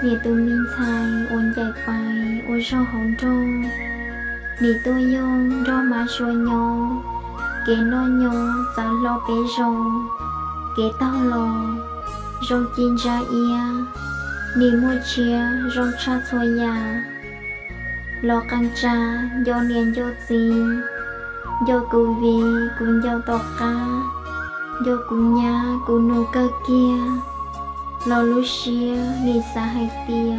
Nè tôi minh xài ôn chạy bài ôn rau hồng trâu. Nè tôi yông rau má xua nhau. Kế nó nhau giáo lo bé rau. Kế tao lo rau chín ra ia. Nè mua chia rau cha xua ya. Lo căng cha do niên do gì. Do cụ vì cũng do tộc ca. Do cụ nhà cụ nô cơ kia. Lo lu xia ni sa hai tia.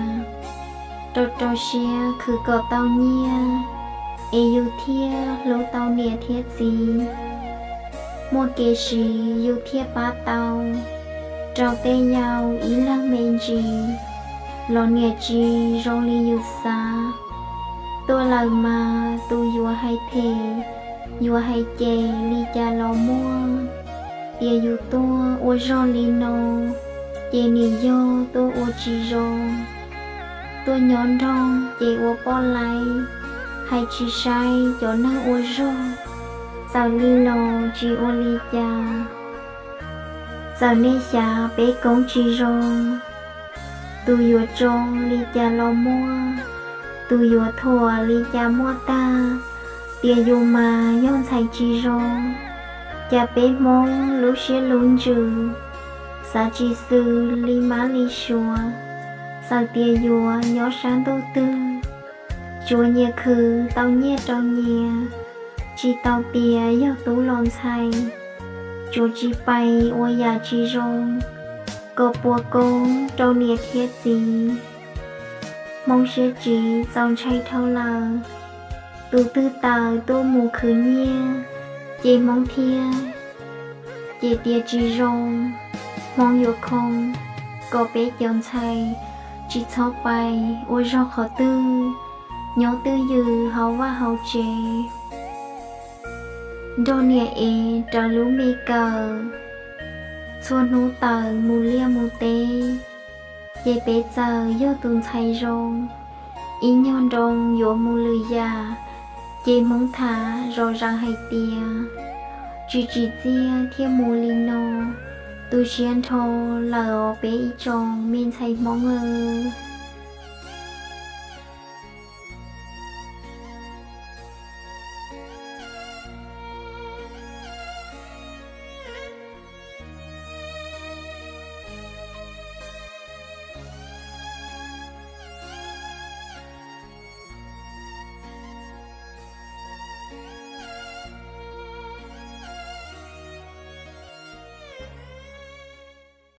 Trò xia khử cọp tao nhia. E yêu thia lâu tao nè thiết gì. Mua kê sĩ yêu thiết bá tao. Trao tê nhau ý lăng mên gì. Lo nè chi rong li yêu xa. Tôi lời mà tôi yêu hay thề. Yêu hay chê li cha lo mua. Tia yêu tôi ôi rong li nô. Chê nì vô tôi ô chi rô. Tôi nhón rong chê ô bó lại. Hay chi sai cho năng ô rô. Sao li nô chi ô li cha. Sao nê xa bế công chi rô. Tôi vô trông li cha lo mua. Tôi vô thua li cha mua ta. Tia vô mà nhón thay chi rô. Cha bế mong lúc xế luôn trừ. Sa chi sư li má li xùa. Sao tia dùa nhỏ sáng tô tư. Chùa nhẹ khử tao nhẹ trong nhẹ. Chi tao bìa yêu tú lòng thay. Chùa chi bay ô ya chi rong. Cô bùa công trâu nhẹ thiết gì. Mong xế chỉ dòng chay thâu lờ. Tu tư tờ tô mù khử nhẹ. Chê mong thia. Chê tia chi rong. Mong yêu không, có bé dòng thay, chỉ thó bay, ôi rau khó tư, nhớ tư dư hậu và hậu chế. Đô nè ế trở lũ mê cờ, xua nụ tờ mù lia mù tê, dây bé giờ vô tùn thay rong, ý nhon rong vô mù lư già, chê mong thả rồi ra hay tia, chỉ chia thiên mù li nô. Tu chiến thô lờ bé chồng mình thấy mong ơ.